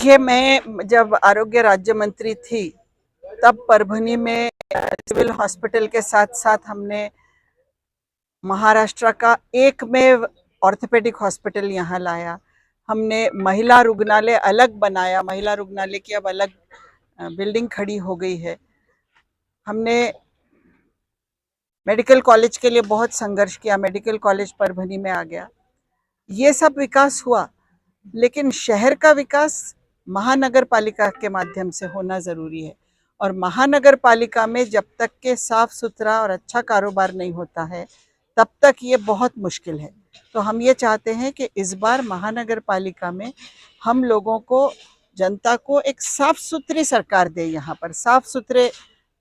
देखिए, मैं जब आरोग्य राज्य मंत्री थी तब परभनी में सिविल हॉस्पिटल के साथ साथ हमने महाराष्ट्र का एकमेव ऑर्थोपेडिक हॉस्पिटल यहाँ लाया। हमने महिला रुग्णालय अलग बनाया, महिला रुग्णालय की अब अलग बिल्डिंग खड़ी हो गई है। हमने मेडिकल कॉलेज के लिए बहुत संघर्ष किया, मेडिकल कॉलेज परभनी में आ गया। ये सब विकास हुआ, लेकिन शहर का विकास महानगर पालिका के माध्यम से होना ज़रूरी है। और महानगर पालिका में जब तक के साफ सुथरा और अच्छा कारोबार नहीं होता है तब तक ये बहुत मुश्किल है। तो हम ये चाहते हैं कि इस बार महानगर पालिका में हम लोगों को, जनता को एक साफ सुथरी सरकार दे, यहाँ पर साफ सुथरे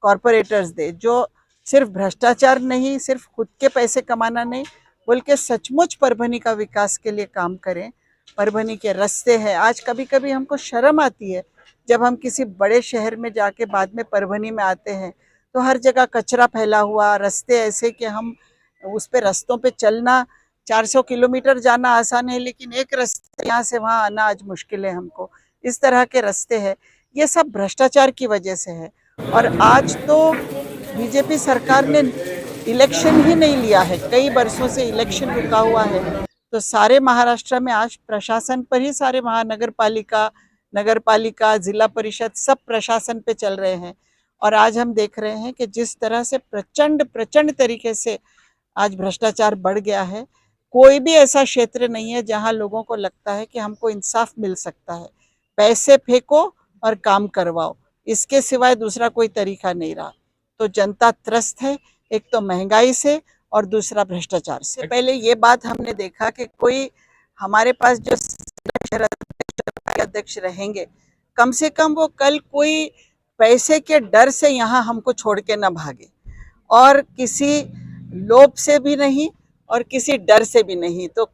कॉरपोरेटर्स दे, जो सिर्फ भ्रष्टाचार नहीं, सिर्फ खुद के पैसे कमाना नहीं, बल्कि सचमुच परभनी का विकास के लिए काम करें। परभनी के रास्ते हैं, आज कभी कभी हमको शर्म आती है जब हम किसी बड़े शहर में जाके बाद में परभनी में आते हैं तो हर जगह कचरा फैला हुआ, रास्ते ऐसे कि हम उस पे रास्तों पे चलना 400 किलोमीटर जाना आसान है, लेकिन एक रास्ते यहाँ से वहाँ आना आज मुश्किल है हमको। इस तरह के रास्ते हैं, ये सब भ्रष्टाचार की वजह से है। और आज तो बीजेपी सरकार ने इलेक्शन ही नहीं लिया है, कई वर्षों से इलेक्शन रुका हुआ है। तो सारे महाराष्ट्र में आज प्रशासन पर ही सारे महानगर पालिका, नगर पालिका, जिला परिषद सब प्रशासन पे चल रहे हैं। और आज हम देख रहे हैं कि जिस तरह से प्रचंड तरीके से आज भ्रष्टाचार बढ़ गया है। कोई भी ऐसा क्षेत्र नहीं है जहां लोगों को लगता है कि हमको इंसाफ मिल सकता है। पैसे फेंको और काम करवाओ, इसके सिवाय दूसरा कोई तरीका नहीं रहा। तो जनता त्रस्त है, एक तो महंगाई से और दूसरा भ्रष्टाचार से। पहले ये बात हमने देखा कि कोई हमारे पास जो अध्यक्ष रहेंगे, कम से कम वो कल कोई पैसे के डर से यहाँ हमको छोड़ के ना भागे, और किसी लोभ से भी नहीं और किसी डर से भी नहीं। तो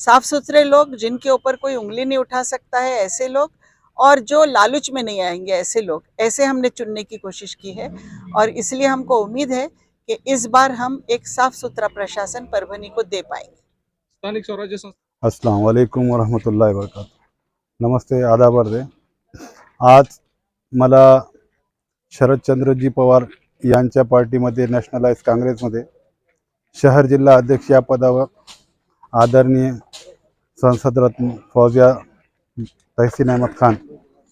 साफ सुथरे लोग, जिनके ऊपर कोई उंगली नहीं उठा सकता है, ऐसे लोग, और जो लालच में नहीं आएंगे, ऐसे लोग, ऐसे हमने चुनने की कोशिश की है। और इसलिए हमको उम्मीद है कि इस बार हम एक साफ सुथरा प्रशासन परभनी को दे पाएंगे। स्थानिक स्वराज्य संस्था। अस्सलाम वालेकुम वरहमतुल्लाहि वबरकातुहू। नमस्ते, आदाब अर्ज आहे। आज मला शरदचंद्रजी पवार यांच्या पार्टीमध्ये, नॅशनलाइज काँग्रेसमध्ये शहर जिल्हा अध्यक्ष या पदावर आदरणीय संसदरत्न फौजिया तहसीन अहमद खान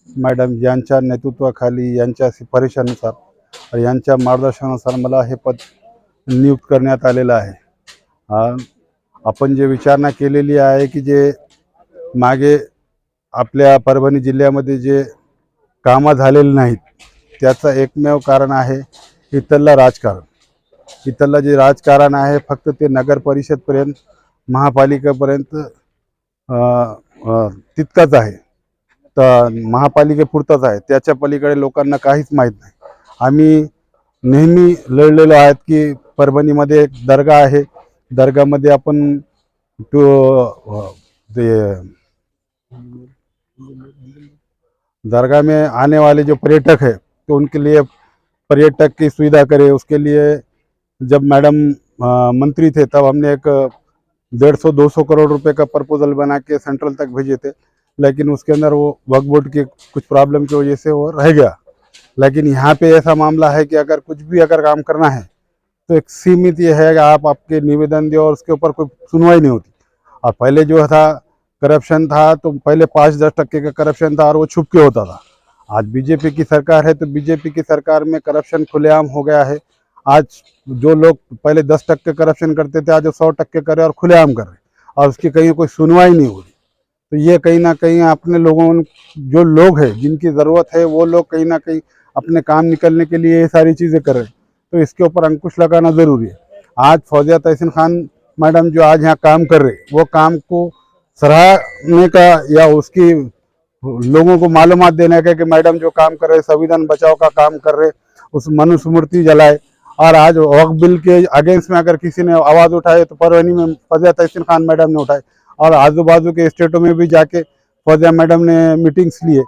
मॅडम यांच्या नेतृत्वाखाली, यांच्या शिफारशीनुसार और यांच्या मार्गदर्शनानुसार मला हे पद नियुक्त करण्यात आलेलं आहे। आपण जे विचारणा केलेली आहे की जे मागे आपल्या परभणी जिल्ह्यामध्ये जे कामं झालेली नाहीत, त्याचं एकमेव कारण आहे इथलं राजकारण। इथलं जे राजकारण आहे फक्त ते नगर परिषदपर्यंत, महापालिकेपर्यंत तितकंच आहे, तर महापालिकेपुरतंच आहे, त्याच्या पलीकडे लोकांना काहीच माहीत नाही। आम्ही नेहमी लढलेलो आहेत की परभणीमध्ये एक दर्गा आहे, दर्गामध्ये आपण दरगाह में आने वाले जो पर्यटक है तो उनके लिए पर्यटक की सुविधा करे। उसके लिए जब मैडम मंत्री थे तब हमने एक 150-200 करोड़ रुपए का प्रपोजल बना के सेंट्रल तक भेजे थे, लेकिन उसके अंदर वो वक्फ बोर्ड के कुछ प्रॉब्लम की वजह से वो रह गया। लेकिन यहाँ पे ऐसा मामला है कि अगर कुछ भी अगर काम करना है तो एक सीमित ये है कि आप आपके निवेदन दो और उसके ऊपर कोई सुनवाई नहीं होती। और पहले जो था करप्शन था, तो पहले 5-10% का करप्शन था और वो छुप के होता था। आज बीजेपी की सरकार है तो बीजेपी की सरकार में करप्शन खुलेआम हो गया है। आज जो लोग पहले 10% करप्शन करते थे, आज वो 100% करे और खुलेआम कर रहे, और उसकी कहीं कोई सुनवाई नहीं हो रही। तो ये कहीं ना कहीं अपने लोगों, जो लोग हैं जिनकी ज़रूरत है, वो लोग कहीं ना कहीं अपने काम निकलने के लिए ये सारी चीज़ें कर रहे हैं। तो इसके ऊपर अंकुश लगाना ज़रूरी है। आज फौजिया तहसीन खान मैडम जो आज यहाँ काम कर रहे, वो काम को सराहने का या उसकी लोगों को मालूमात देने का कि मैडम जो काम कर रहे, संविधान बचाव का काम कर रहे, उस मनुस्मृति जलाए। और आज वक्फ बिल के अगेंस्ट में अगर किसी ने आवाज़ उठाए तो परभनी में फौजिया तहसीन खान मैडम ने उठाए, और आजू बाजू के स्टेटों में भी जाके फौजिया मैडम ने मीटिंग्स लिए।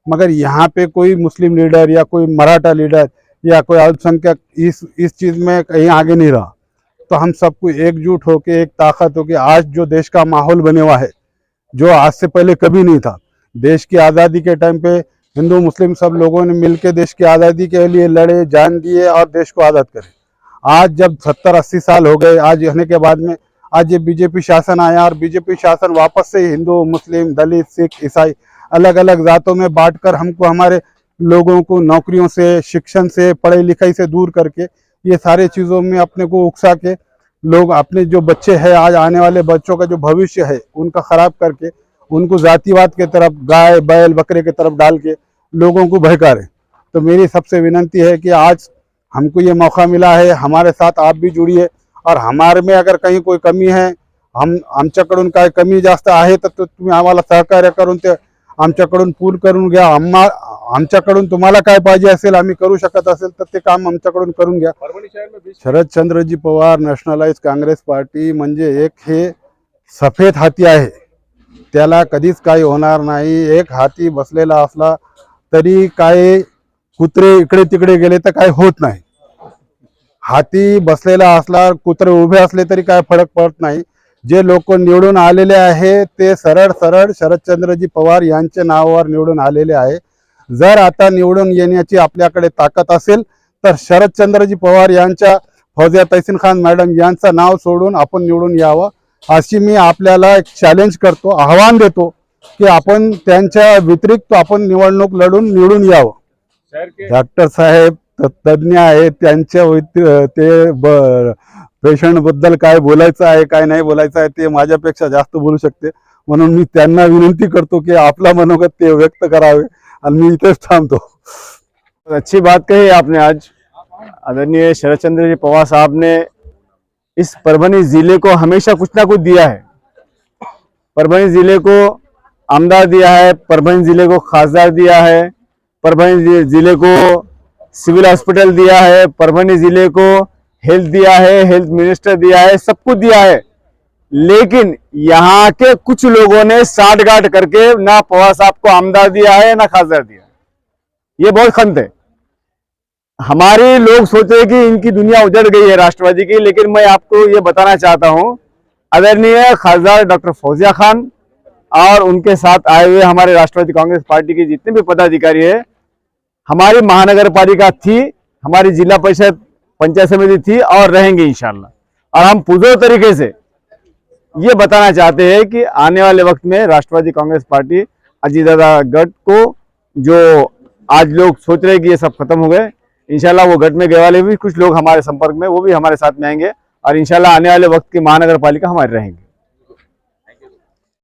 मगर यहाँ पे कोई मुस्लिम लीडर या कोई मराठा लीडर या कोई अल्पसंख्यक इस चीज़ में कहीं आगे नहीं रहा। तो हम सबको एकजुट होकर, एक ताकत होकर आज जो देश का माहौल बने हुआ है, जो आज से पहले कभी नहीं था, देश की आज़ादी के टाइम पे हिंदू मुस्लिम सब लोगों ने मिलकर देश की आज़ादी के लिए लड़े, जान दिए और देश को आज़ाद करे। आज जब 70-80 साल हो गए आज होने के बाद में आज ये बीजेपी शासन आया और बीजेपी शासन वापस से हिंदू मुस्लिम दलित सिख ईसाई अलग अलग जातों में बांटकर हमको हमारे लोगों को नौकरियों से, शिक्षण से, पढ़ाई लिखाई से दूर करके ये सारे चीज़ों में अपने को उकसा के लोग अपने जो बच्चे हैं, आज आने वाले बच्चों का जो भविष्य है उनका खराब करके उनको जातिवाद के तरफ, गाय बैल बकरे की तरफ डाल के लोगों को बहका रहे। तो मेरी सबसे विनंती है कि आज हमको ये मौका मिला है, हमारे साथ आप भी जुड़िए और हमारे में अगर कहीं कोई कमी है, आमच्याकडून काय कमी जास्त आहे तर तुम्ही आम्हाला सहकार्य करून ते आमच्याकडून पूर्ण करून घ्या। आमच्याकडून तुम्हाला काय पाहिजे असेल, आम्ही करू शकत असेल तर ते काम आमच्याकडून करून घ्या। परभणी शहर में 20 शरदचंद्रजी पवार नॅशनलाइज काँग्रेस पार्टी म्हणजे एक हे सफेद हाती आहे, त्याला कधीच काही होणार नाही। एक हाती बसलेला असला तरी काय कुत्रे इकडे तिकडे गेले तर काय होत नाही। हाती बसलेला असला, कुत्रे उभे असले तरी काय फरक पडत नाही। जे लोक निवडून आलेले आहे ते सरळ सरळ शरदचंद्रजी पवार यांच्या नावावर निवडून आलेले आहे। जर आता निवडून येण्याची आपल्याकडे ताकद असेल तर शरदचंद्रजी पवार यांच्या फौजिया तहसीन खान मॅडम यांचं नाव सोडून आपण निवडून यावं अशी मी आपल्याला एक चॅलेंज करतो, आव्हान देतो की आपण त्यांच्या व्यतिरिक्त आपण निवडणूक लढून निवडून यावं। शहर के डॉक्टर साहेब तज्ञ आहेत, त्यांच्या ते पेशंट बद्दल काय बोलायचं आहे काय नाही बोलायचं आहे ते माझ्यापेक्षा जास्त बोलू शकते, म्हणून मी त्यांना विनंती करतो की आपला मनोगत ते व्यक्त करावे और मैं इधर थामतो। अच्छी बात कही आपने। आज आदरणीय शरदचंद्र जी पवार साहब ने इस परभनी जिले को हमेशा कुछ ना कुछ दिया है। परभनी जिले को आमदार दिया है, परभनी जिले को खासदार दिया है, परभनी जिले को सिविल हॉस्पिटल दिया है, परभनी जिले को हेल्थ दिया है, हेल्थ मिनिस्टर दिया है, सब कुछ दिया है। लेकिन यहाँ के कुछ लोगों ने साठगांठ करके ना पवार साहब को आमदार दिया है ना खासदार दिया है। ये बहुत खंत है। हमारे लोग सोच रहे कि इनकी दुनिया उजड़ गई है राष्ट्रवादी की, लेकिन मैं आपको ये बताना चाहता हूं, आदरणीय खासदार डॉक्टर फौजिया खान और उनके साथ आए हुए हमारे राष्ट्रवादी कांग्रेस पार्टी के जितने भी पदाधिकारी है, हमारी महानगर पालिका थी, हमारी जिला परिषद पंचायत समिति थी और रहेंगे इंशाल्लाह। और हम पुरजोर तरीके से ये बताना चाहते हैं कि आने वाले वक्त में राष्ट्रवादी कांग्रेस पार्टी अजीतदादा गढ़ को, जो आज लोग सोच रहे हैं कि ये सब खत्म हो गए, इंशाल्लाह वो गढ़ में गए वाले भी कुछ लोग हमारे संपर्क में, वो भी हमारे साथ में आएंगे और इंशाल्लाह आने वाले वक्त की महानगर पालिका हमारी रहेंगे।